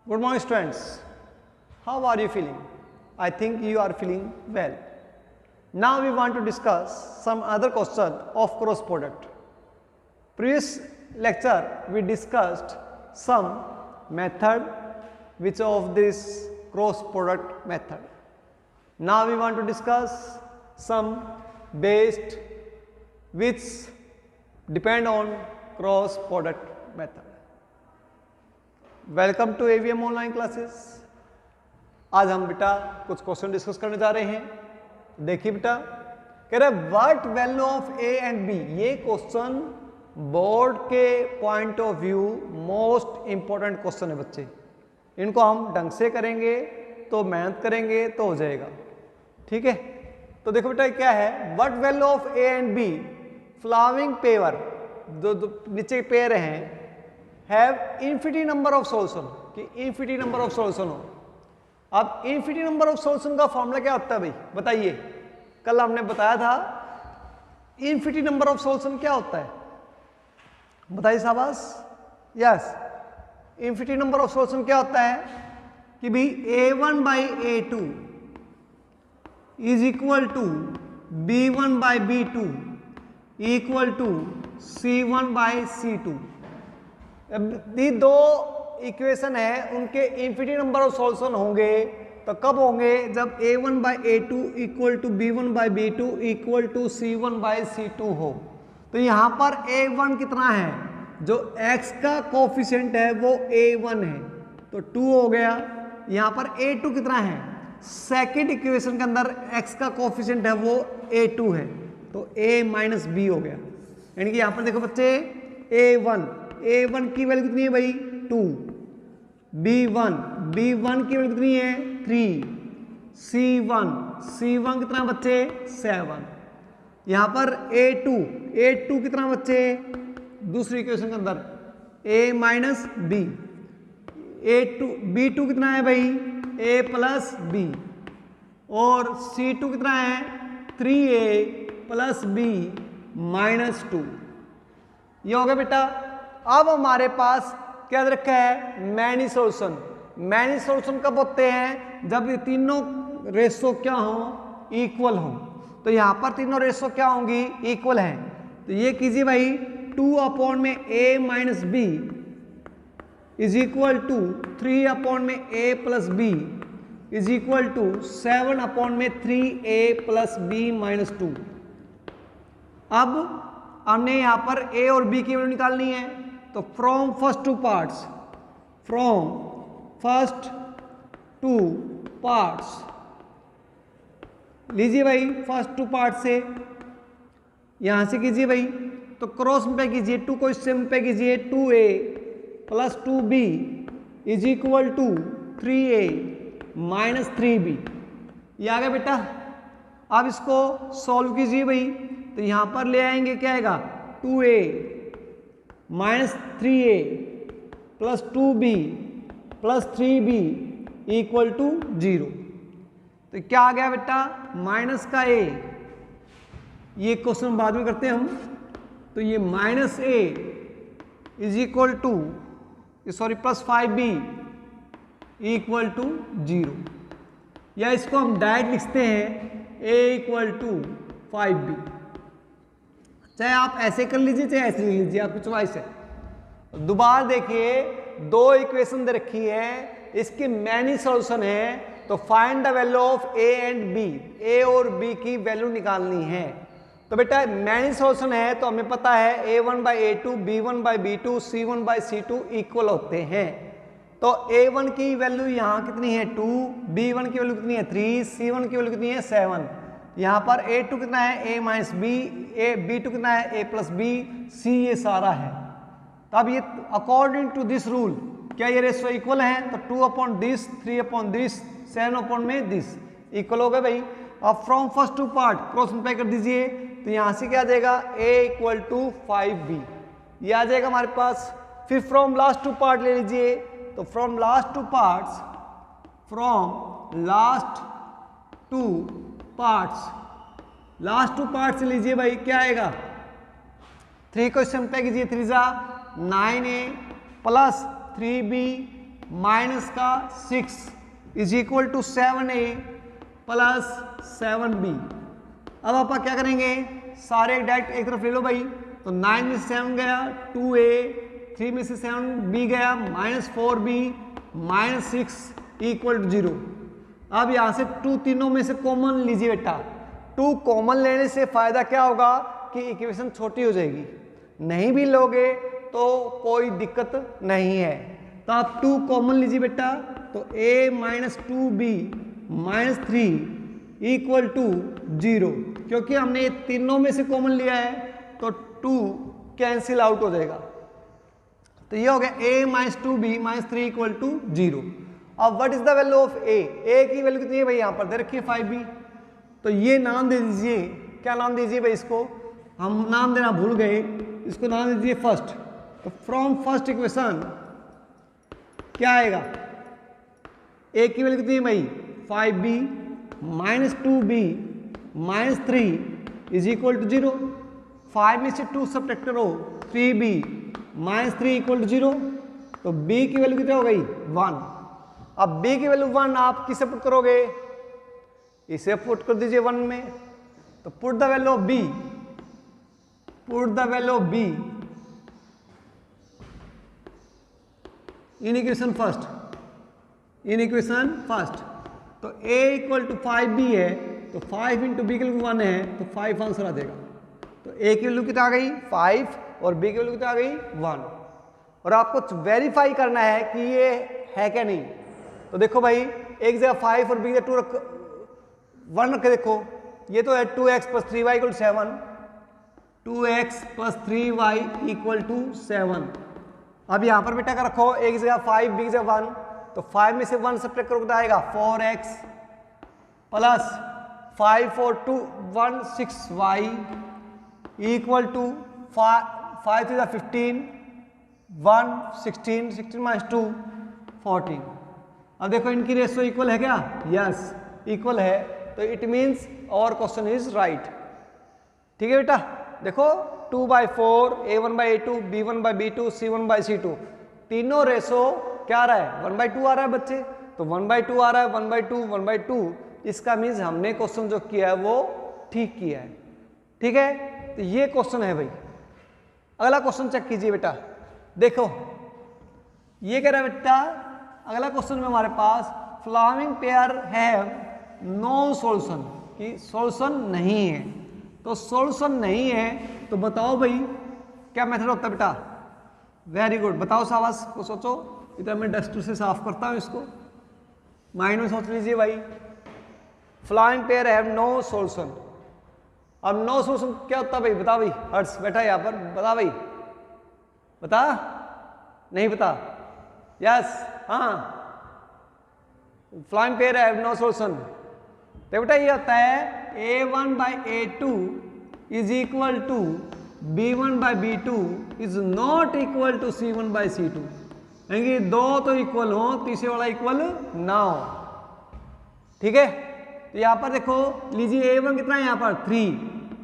Good morning students. How are you feeling? I think you are feeling well. Now we want to discuss some other question of cross product. Previous lecture we discussed some method which of this cross product method. Now we want to discuss some based which depend on cross product method. Welcome to AVM online classes. आज हम बेटा कुछ question discuss करने जा रहे हैं। देखिए बेटा, कह रहे what value of A and B. ये क्वेश्चन बोर्ड के point of view most important question है बच्चे। इनको हम ढंग से करेंगे तो मेहनत करेंगे तो हो जाएगा, ठीक है। तो देखो बेटा क्या है, what value of A and B following pair, जो नीचे के पेयर हैं, have infinity number of solution, कि इन्फिनिटी नंबर ऑफ सॉल्यूशन हो। अब इन्फिनिटी नंबर ऑफ सॉल्यूशन का फॉर्मूला क्या होता है भाई, बताइए। कल हमने बताया था इन्फिनिटी नंबर ऑफ सॉल्यूशन क्या होता है, बताइए शाबाश। Yes, infinity number of solution क्या होता है कि भाई a1 by a2 is equal to b1 by b2 equal to c1 by c2। ये दो इक्वेशन है, उनके इन्फिनिटी नंबर ऑफ सॉल्यूशन होंगे तो कब होंगे, जब a1 by a2 equal to b1 by b2 equal to c1 by c2 हो। तो यहाँ पर a1 कितना है, जो x का कोफिशिएंट है वो a1 है तो 2 हो गया। यहाँ पर a2 कितना है, सेकेंड इक्वेशन के अंदर x का कोफिशिएंट है वो a2 है तो a माइनस b हो गया। यानी कि यहाँ पर देखो बच्चे a1 की वैल्यू कितनी है भाई 2, b1 की वैल्यू कितनी है 3, c1 कितना बच्चे 7। यहां पर a2 कितना बच्चे, दूसरी इक्वेशन के अंदर a माइनस b, b2 कितना है भाई a प्लस b, और c2 कितना है 3a प्लस b माइनस 2। ये हो गया बेटा। अब हमारे पास क्या रखा है, मैनी सॉल्यूशन। मैनी सॉल्यूशन कब होते हैं, जब ये तीनों रेशो क्या हो, इक्वल हो। तो यहां पर तीनों रेशो क्या होंगी, इक्वल हैं। तो ये कीजिए भाई 2 अपॉन में a minus B is equal to 3 upon में a plus B is equal to 7 upon में 3a प्लस बी माइनस 2। अब हमने यहां पर a और b की वैल्यू निकालनी है, तो फ्रॉम फर्स्ट टू पार्ट्स लीजिए भाई। फर्स्ट टू पार्ट से यहां से कीजिए भाई, तो क्रॉस पे कीजिए, 2 को इससे पे कीजिए, 2a plus 2b is equal to 3a minus 3b। ये आ गया बेटा। अब इसको सॉल्व कीजिए भाई, तो यहां पर ले आएंगे क्या आएगा 2a minus 3a plus 2b plus 3b equal to 0। तो क्या आ गया बेटा, माइनस का a। ये क्वेश्चन बाद में करते हैं हम। तो ये minus a is equal to sorry plus 5b equal to 0, या इसको हम डायरेक्ट लिखते हैं a इक्वल टू 5b। चाहे आप ऐसे कर लीजिए चाहे ऐसे लिख लीजिए, आपकी चॉइस है। दोबारा देखिए, दो इक्वेशन दे रखी है, इसकी मैनी सॉल्यूशन है, तो find the value of A and B. A और बी की वैल्यू निकालनी है। तो बेटा मैनी सॉल्यूशन है तो हमें पता है a1 by a2 b1 by b2 c1 by c2 equal होते हैं। तो a1 की वैल्यू यहाँ कितनी है 2, b1 की वैल्यू कितनी है 3, c1 की वैल्यू कितनी है 7। यहाँ पर a2 कितना है a माइनस बी, b2 कितना है a प्लस बी, c ये सारा है। तो अब ये अकॉर्डिंग टू दिस रूल क्या ये रेशो इक्वल है, तो 2 upon this, 3 upon this, 7 upon में दिस इक्वल हो गए भाई। अब from first two part cross multiply कर दीजिए, तो यहाँ से क्या आ जाएगा a इक्वल टू 5b, ये आ जाएगा हमारे पास। फिर फ्रॉम लास्ट टू पार्ट ले लीजिए, तो फ्रॉम लास्ट टू पार्ट्स से लीजिए भाई, क्या आएगा 3 को सिंपल कीजिए, 3 जा 9a प्लस 3b माइनस का 6 is equal to 7a plus 7b। अब आप क्या करेंगे, सारे डायरेक्ट एक तरफ ले लो भाई, तो 9 में से 7 गया 2a, 3 में से 7b गया -4b -6 इक्वल टू 0। अब यहां से 2 तीनों में से कॉमन लीजिए बेटा। 2 कॉमन लेने से फायदा क्या होगा कि इक्वेशन छोटी हो जाएगी, नहीं भी लोगे तो कोई दिक्कत नहीं है। तो आप 2 कॉमन लीजिए बेटा, तो a minus 2b minus 3 equal to 0। क्योंकि हमने ये तीनों में से कॉमन लिया है तो 2 कैंसिल आउट हो जाएगा। तो ये हो गया a minus 2b minus 3 equal to 0। अब what is the value of a? a की वैल्यू कितनी है भाई, यहां पर दे रखी है 5b। तो ये नाम दे दीजिए, क्या नाम दीजिए भाई इसको, हम नाम देना भूल गए, इसको नाम दे दीजिए फर्स्ट। तो फ्रॉम फर्स्ट इक्वेशन क्या आएगा, a की वैल्यू कितनी है भाई 5b minus 2b minus 3 is equal to 0। 5 में से 2 सब्ट्रैक्ट करो 3b माइनस 3 इक्वल टू 0। तो b की वैल्यू कितनी हो गई 1। अब b की वैल्यू 1 आप किसे पुट करोगे, इसे पुट कर दीजिए 1 में। तो put the value of b, put the value of b in equation first, in equation first. तो a इक्वल टू 5b है, तो 5 इंटू बी की वैल्यू 1 है, तो 5 आंसर आ जाएगा। तो a की वैल्यू कितना आ गई 5 और b की वैल्यू कितना आ गई 1। और आपको वेरीफाई करना है कि ये है क्या नहीं। तो देखो भाई, एक जगह 5 और b की 1 रख के देखो, ये तो है 2x plus 3y equal 7, 2x plus 3y equal to 7। अब यहां पर बेटा का रखो, एक जगह 5 b की जगह 1, तो 5 में से 1 सब्ट्रैक्ट करो कितना आएगा 4x प्लस 5 और 2 1 6y equal to 5 to the 15 1 16 16 माइनस 2 14। अब देखो इनकी रेशियो इक्वल है क्या, यस इक्वल है। तो it means our question is right. ठीक है बेटा, देखो 2/4 a1/a2 b1/b2 c1/c2 तीनों रेशो क्या आ रहा है 1/2 आ रहा है बच्चे। तो 1/2 आ रहा है 1/2 1/2, इसका मीन्स हमने क्वेश्चन जो किया है वो ठीक किया है। ठीक है, तो ये क्वेश्चन है भाई। अगला क्वेश्चन चेक कीजिए बेटा, देखो ये कह रहा है बेटा, अगला क्वेश्चन में हमारे पास फ्लाविंग पेयर हैव नो सॉल्यूशन, कि सॉल्यूशन नहीं है। तो सॉल्यूशन नहीं है तो बताओ भाई क्या मेथड होता है बेटा। वेरी गुड, बताओ शाबाश को सोचो। इधर मैं डस्टर से साफ करता हूं इसको, माइंड में सोच लीजिए भाई। Following pair have no solution. अब नो सॉल्यूशन क्या होता है भाई, बता भाई। हर्ष बैठा है यहाँ पर, बता भाई, बता नहीं बता। यस हाँ, following pair have no solution. तो बेटा ये होता है a1/a2 is equal to b1/b2 is not equal to c1/c2। यानी दो तो इक्वल हो, तीसरे वाला इक्वल ना हो। ठीक है, तो यहां पर देखो लीजिए a1 कितना है यहाँ पर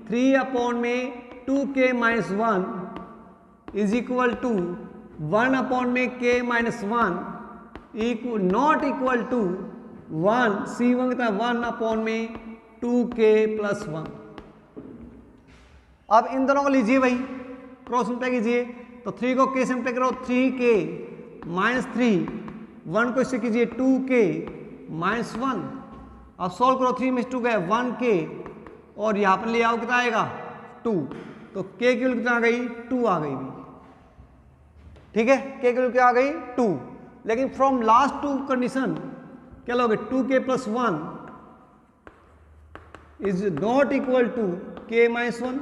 3 अपॉन में 2k minus 1 is equal to 1 upon में k minus 1 not equal to 1 c1 कितना 1 अपॉन में 2k प्लस 1। अब इन दोनों को लीजिए भाई, क्रॉस मल्टीप्लाई कीजिए। तो 3 को k से मल्टीप्लाई करो 3k माइनस 3, 1 को इससे कीजिए 2k माइनस 1। अब सॉल्व करो, 3 में 2 गए 1k और यहाँ पर ले आओ कितना आएगा 2। तो k की वैल्यू कितना आ गई 2 आ गई भी। ठीक है, k की वैल्यू क्या आ गई 2। लेकिन फ्रॉम लास्ट 2 कंडीशन क्या लोगे 2k plus 1 is not equal to k minus 1।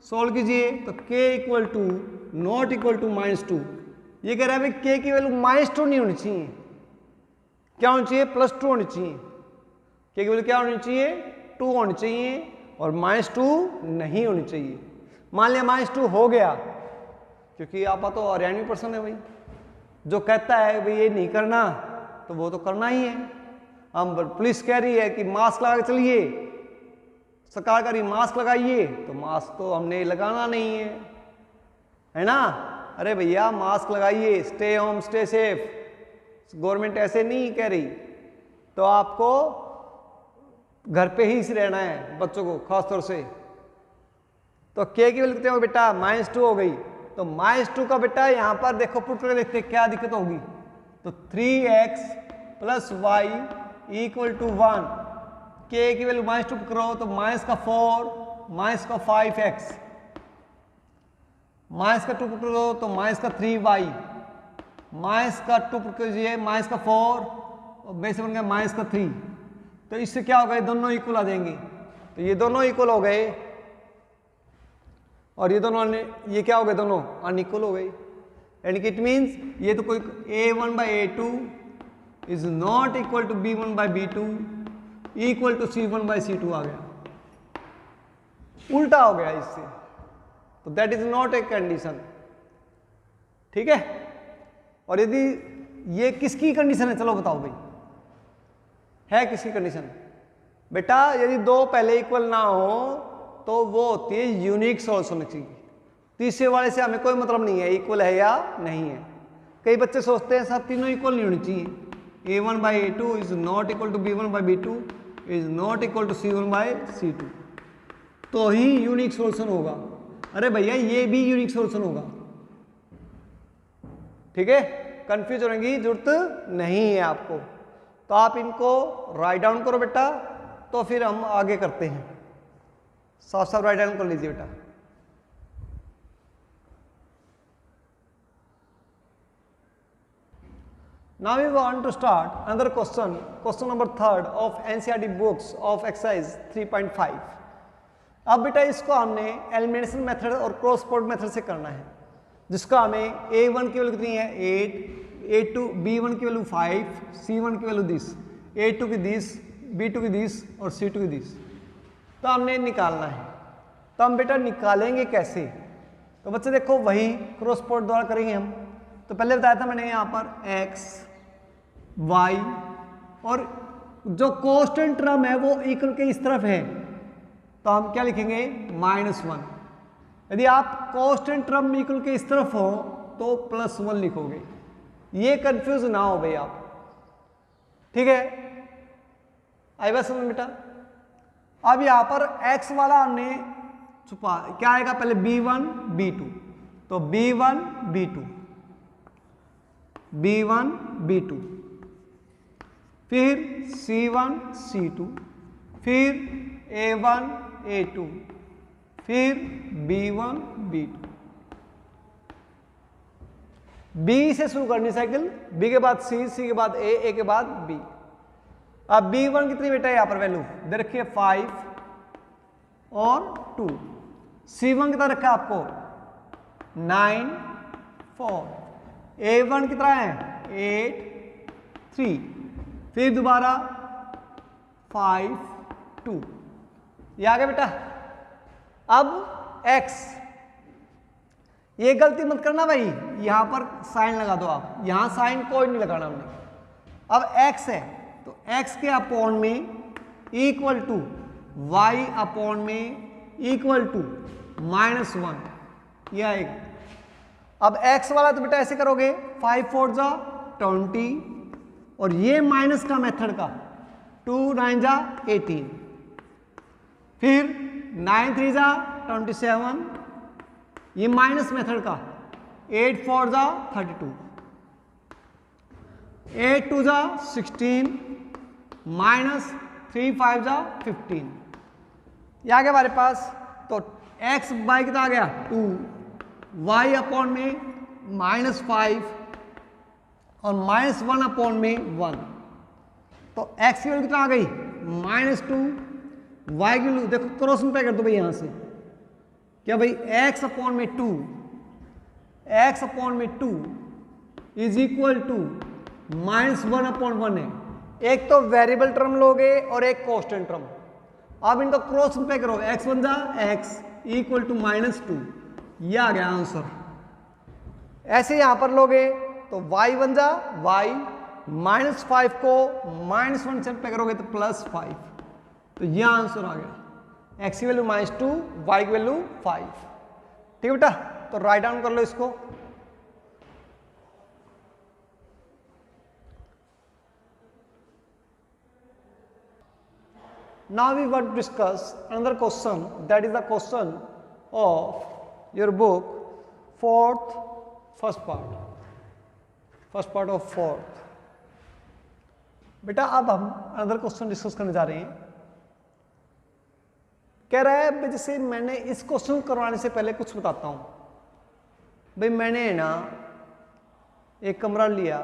Solve कीजिए तो k equal to not equal to minus 2। ये कह रहा है भाई k की वैल्यू माइनस 2 नहीं होनी चाहिए, क्या होनी चाहिए प्लस 2 होनी चाहिए। k की वैल्यू क्या होनी चाहिए 2 होनी चाहिए और माइनस 2 नहीं होनी चाहिए। मान लिया माइनस 2 हो गया, क्योंकि आप तो ऑर्गेनिक पर्सन है भाई, जो कहता है भाई ये नहीं करना तो वो तो करना ही है। हम पुलिस कह रही है कि मास्क लगा के चलिए, सरकार कह रही मास्क लगाइए, तो मास्क तो हमने लगाना नहीं है ना। अरे भैया मास्क लगाइए, stay home stay safe, government ऐसे नहीं कह रही, तो आपको घर पे ही रहना है बच्चों को खास तौर से। तो के की वैल्यू कितने हो बेटा -2 हो गई, तो -2 का बेटा यहां पर देखो पुट करके देखते हैं क्या दिक्कत होगी। तो 3x + y = 1, के की वैल्यू -2 करो तो -4 -5x, -2 पुट करो तो -3y, -2 पुट कीजिए -4 और बेस बन गया -3। तो इससे क्या हो गए, दोनों इक्वल आ जाएंगे। तो ये दोनों इक्वल हो गए और ये दोनों ये क्या हो गए, दोनों अनइक्वल हो गए। यानी कि इट मीन्स ये तो कोई a1/a2 is not equal to b1/b2 equal to c1/c2 आ गया, उल्टा हो गया इससे। तो that is not a condition, ठीक है। और यदि ये किसकी कंडीशन है, चलो बताओ भाई, है किसकी कंडीशन बेटा? यदि दो पहले इक्वल ना हो तो वो होती है यूनिक सॉल्यूशन की। तीसरे वाले से हमें कोई मतलब नहीं है इक्वल है या नहीं है। कई बच्चे सोचते हैं सर तीनों इक्वल नहीं होनी चाहिए, a1/a2 is not equal to b1/b2 is not equal to c1/c2 तो ही यूनिक सॉल्यूशन होगा। अरे भैया ये भी यूनिक सॉल्यूशन होगा, ठीक है। कंफ्यूज होने की जरूरत नहीं है आपको। तो आप इनको राइट डाउन करो बेटा, तो फिर हम आगे करते हैं। साफ साफ राइट डाउन कर लीजिए बेटा। Now we want to start another question, question number 3rd of NCERT books of exercise 3.5। अब बेटा इसको हमने एलिमिनेशन मेथड और क्रॉस प्रोडक्ट मेथड से करना है, जिसका हमें a1 की वैल्यू कितनी है 8, a2 b1 की वैल्यू 5, c1 की वैल्यू 10, a2 की 10, b2 की 10 और c2 की 10। तो हमने निकालना है। तो हम बेटा निकालेंगे कैसे? तो बच्चे देखो वही क्रॉस प्रोडक्ट द्वारा करेंगे हम। तो पहले बताया था मैंने यहाँ पर x y और जो कांस्टेंट टर्म है वो इक्वल के इस तरफ है, तो हम क्या लिखेंगे -1। यदि आप कांस्टेंट टर्म इक्वल के इस तरफ हो तो +1 लिखोगे। ये कंफ्यूज ना हो भाई आप, ठीक है। आई बात समझ बेटा? अब यहां पर x वाला हमने छुपा, क्या आएगा पहले b1 b2, तो b1 b2 b1 b2 फिर c1 c2 फिर a1 a2 फिर b1 b2। b से शुरू करनी साइकिल, b के बाद c, c के बाद a के बाद b। अब b1 कितनी बेटा यहां पर वैल्यू दे रखी है 5 और 2, c1 कितना रखा है आपको 9 4, a1 कितना है 8 3, फिर दोबारा 5 2। ये आ गया बेटा। अब x, ये गलती मत करना भाई, यहां पर साइन लगा दो आप, यहां साइन कोई नहीं लगाना हमने। अब x है तो x के अपॉन में इक्वल टू y अपॉन में इक्वल टू -1, ये आएगा। अब x वाला तो बेटा ऐसे करोगे 5 4 जा 20 और ये माइनस का मेथड का 2 9 जा 18, फिर 9 3 जा 27, ये माइनस मेथड का 8 4 जा 32, 8 2 जा 16 माइनस 3 5 जा 15। ये आ गया हमारे पास। तो x बाई कितना आ गया 2, y अपॉन में -5 और -1 अपॉन में 1। तो x की वैल्यू कितना आ गई -2, y की वैल्यू देखो क्रॉस मल्टीप्लाई कर दो भाई यहां से, क्या भाई x अपॉन में 2, x अपॉन में 2 इज इक्वल टू -1 अपॉन 1 है। एक तो वेरिएबल टर्म लोगे और एक कांस्टेंट टर्म। अब इनका क्रॉस मल्टीप्लाई करो, x 1 जा x इक्वल टू -2, ये आ गया आंसर। ऐसे यहां पर लोगे तो y 1 जा y, -5 को -1 से मल्टीप्लाई करोगे तो +5, तो ये आंसर आ गया। x की वैल्यू -2, y की वैल्यू 5। ठीक है बेटा, तो राइट डाउन कर लो इसको। Now we want to discuss another question, that is the question of your book, first part of fourth. बेटा अब हम अनदर क्वेश्चन डिस्कस करने जा रहे हैं। कह रहा है जैसे मैंने इस क्वेश्चन करवाने से पहले कुछ बताता हूं भाई। मैंने ना एक कमरा लिया,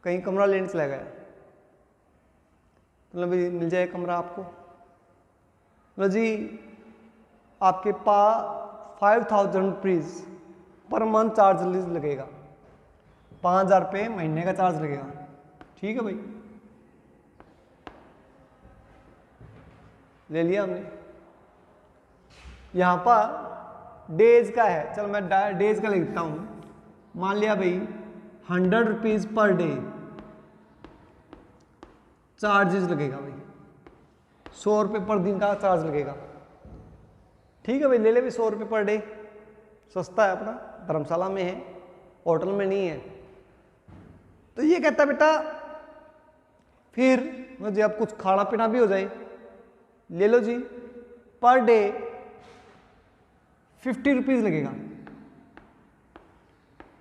कहीं कमरा लेने चला गया, मतलब मिल जाए कमरा आपको, मतलब जी आपके पास 5000 रुपीज़ पर मंथ चार्ज लगेगा, 5000 रुपये महीने का चार्ज लगेगा। ठीक है भाई, ले लिया हमने। यहां पर डेज का है, चलो मैं डेज का लिखता हूं। मान लिया भाई 100 रुपीज़ पर डे चार्जेस लगेगा भाई, 100 रुपये पर दिन का चार्ज लगेगा। ठीक है भाई, ले ले भाई 100 रुपये पर डे, सस्ता है, अपना धर्मशाला में है, होटल में नहीं है। तो ये कहता है बेटा फिर मुझे अब कुछ खाना पीना भी हो जाए, ले लो जी, पर डे 50 रुपीज़ लगेगा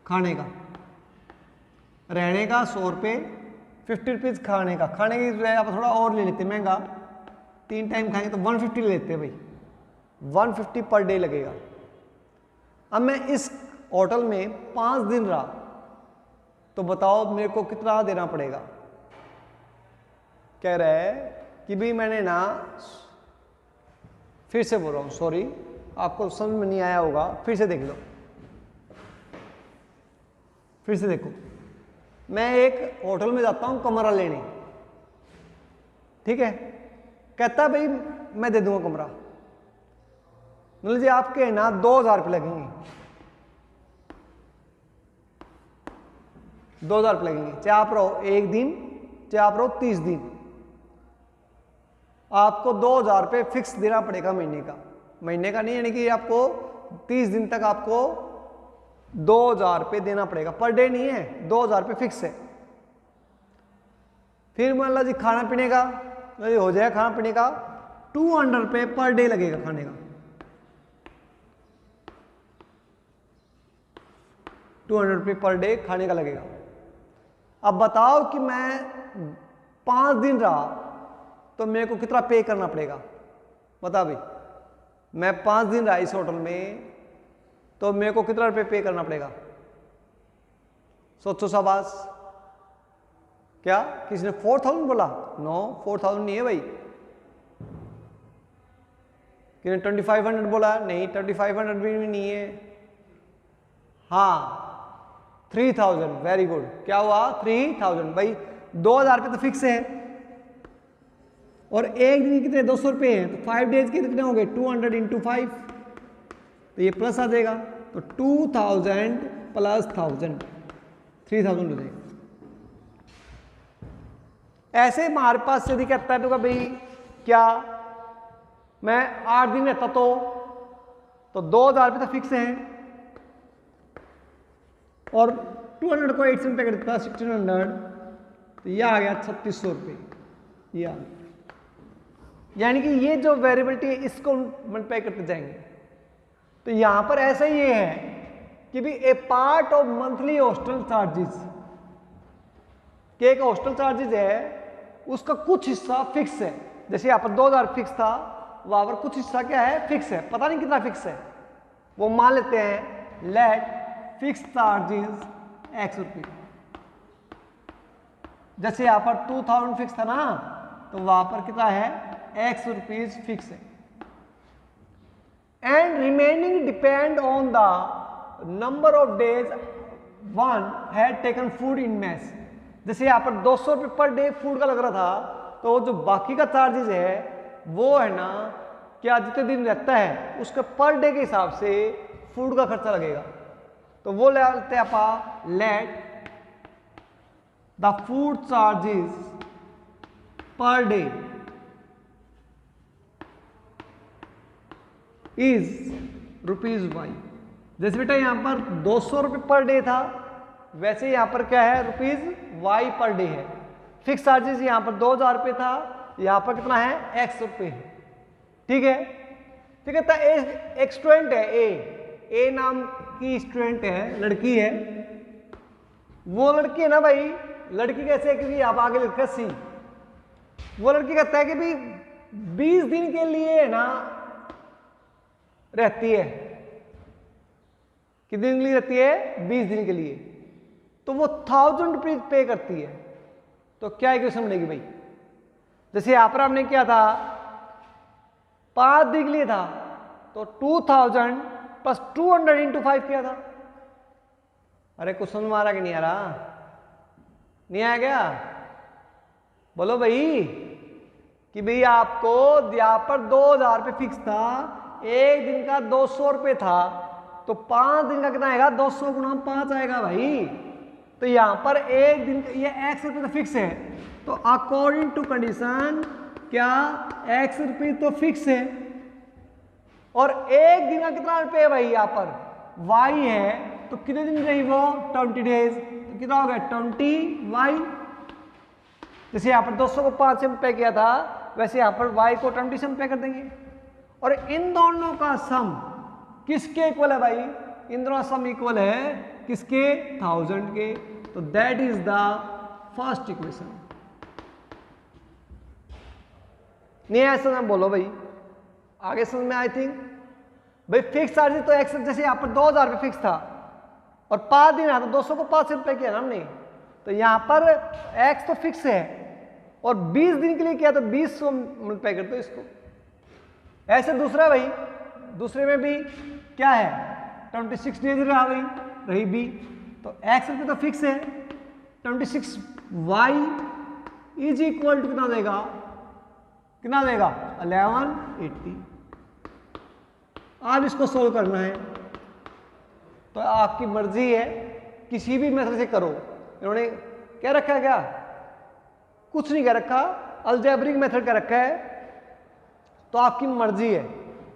खाने का, रहने का 100 रुपये, 50 रुपीज़ खाने का। खाने की बजाय आप थोड़ा और ले लेते महंगा, 3 टाइम खाएंगे तो 150 ले लेते भाई, 150 पर डे लगेगा। अब मैं इस होटल में 5 दिन रहा तो बताओ मेरे को कितना देना पड़ेगा। कह रहा है कि भाई मैंने ना, फिर से बोल रहा हूँ, सॉरी आपको समझ में नहीं आया होगा, फिर से देख लो, फिर से देखो। मैं एक होटल में जाता हूं कमरा लेने, ठीक है, कहता है भाई मैं दे दूंगा कमरा, मतलब जी आपके ना 2000 रुपये लगेंगे, 2000 रुपये लगेंगे, चाहे आप रहो 1 दिन, चाहे आप रहो 30 दिन, आपको 2000 रुपये फिक्स देना पड़ेगा महीने का। महीने का नहीं, यानी कि आपको 30 दिन तक आपको 2000 रुपये देना पड़ेगा, पर डे नहीं है, 2000 रुपये फिक्स है। फिर मान लो जी खाना पीने का हो जाए, खाना पीने का 200 रुपये पर डे लगेगा खाने का, 200 रुपये पर डे खाने का लगेगा। अब बताओ कि मैं 5 दिन रहा तो मेरे को कितना पे करना पड़ेगा, बता भाई। मैं 5 दिन रहा इस होटल में तो मेरे को कितना रुपये पे करना पड़ेगा, सोचो शाबाश। क्या किसी ने 4000 बोला? नो, 4000 नहीं है भाई। किसी ने 2500 बोला? नहीं, 2500 भी नहीं है। हाँ 3000, वेरी गुड। क्या हुआ? 3000 भाई, 2000 रुपये तो फिक्स है, और एक दिन कितने 200 रुपये हैं, तो 5 डेज के कितने हो गए, 200 × 5, तो ये प्लस आ जाएगा, तो 2000 + 1000 3000 हो जाएगा। ऐसे हमारे पास यदि कहता है तो भाई क्या मैं 8 दिन रहता तो 2000 रुपये तो फिक्स है, और 200 को 8 से पे कर देता 1600, तो यह आ गया 3600 रुपये। यह यानी कि ये जो वेरिएबिलिटी है इसको मल्टीप्लाई करते जाएंगे। तो यहां पर ऐसा ही ये है कि भी a part of monthly hostel charges, कि एक हॉस्टल चार्जेस है उसका कुछ हिस्सा फिक्स है। जैसे यहाँ पर 2000 फिक्स था, वहां पर कुछ हिस्सा क्या है, फिक्स है, पता नहीं कितना फिक्स है, वो मान लेते हैं लेट फिक्स चार्जेस X रुपये। जैसे यहाँ पर 2000 फिक्स था ना, तो वहां पर कितना है, X रुपीज फिक्स है। And remaining depend on the number of days one had taken food in mess. जैसे यहाँ पर 200 रुपये पर डे फूड का लग रहा था, तो जो बाकी का चार्जेस है वो है ना, क्या जितने दिन रहता है उसके पर डे के हिसाब से फूड का खर्चा लगेगा। तो वो लेते हैं आप, let the food charges per day is ₹y। जैसे बेटा यहां पर 200 रुपये पर डे था, वैसे यहां पर क्या है, ₹y पर डे है। फिक्स चार्जेस यहां पर 2000 रुपये था, यहाँ पर कितना है x रुपये है। ठीक है, ठीक है। तो एक स्टूडेंट है ए नाम की स्टूडेंट है, लड़की है। वो लड़की है ना भाई, लड़की कैसे है, क्योंकि आप आगे लिखा सी, वो लड़की कहता है कि भाई 20 दिन के लिए ना रहती है। कितने दिन के लिए रहती है? 20 दिन के लिए। तो वो 1000 रुपीज पे करती है। तो क्या इक्वेशन बनेगी भाई? जैसे यहां पर हमने क्या था, 5 दिन के लिए था, तो 2000 प्लस 200 इंटू 5 किया था। अरे क्वेश्चन मारा कि नहीं आ रहा? नहीं आया क्या? बोलो भाई कि भाई आपको यहां पर 2000 रुपये फिक्स था, एक दिन का 200 रुपये था, तो 5 दिन का कितना आएगा? 200 गुणा 5 आएगा भाई। तो यहां पर एक दिन का ये x रुपये तो फिक्स है, तो अकॉर्डिंग टू कंडीशन क्या x रुपये तो फिक्स है, और एक दिन का कितना रुपये है भाई? यहां पर y है, तो कितने दिन रही वो? 20 डेज। तो कितना हो गया? 20y। जैसे यहां पर 200 को 5 से पे किया था, वैसे यहां पर y को 20 से पे कर देंगे। और इन दोनों का सम किसके इक्वल है भाई? इन दोनों सम इक्वल है किसके? 1000 के। तो that is the first equation. नहीं ऐसा ना बोलो भाई, आगे समझ में? आई थिंक भाई फिक्स चार्ज तो एक्स, जैसे यहां पर 2000 रुपये फिक्स था और 5 दिन आया, तो 200 को 5 से रुपये किया ना हमने, तो यहां पर एक्स तो फिक्स है और 20 दिन के लिए किया, तो 20 को मल्टीप्लाई कर दो इसको। ऐसे दूसरा भाई, दूसरे में भी क्या है? 26 डेज रहा भाई, रही बी, तो एक्स रुपये तो फिक्स है, 26y इज इक्वल टू कितना देगा? कितना देगा? 1180। अब इसको सोल्व करना है, तो आपकी मर्जी है, किसी भी मेथड से करो। इन्होंने क्या रखा है? क्या कुछ नहीं कह रखा, अलजेब्रिक मेथड का रखा है, तो आपकी मर्जी है,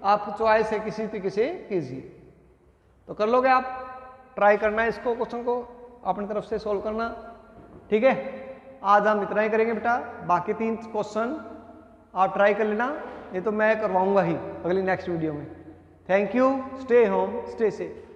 आपकी चॉइस है, किसी तरीके से कीजिए। तो कर लोगे आप, ट्राई करना है इसको, क्वेश्चन को अपनी तरफ से सोल्व करना। ठीक है, आज हम इतना ही करेंगे बेटा, बाकी 3 क्वेश्चन आप ट्राई कर लेना, ये तो मैं करवाऊंगा ही अगली नेक्स्ट वीडियो में। Thank you, stay home, stay safe.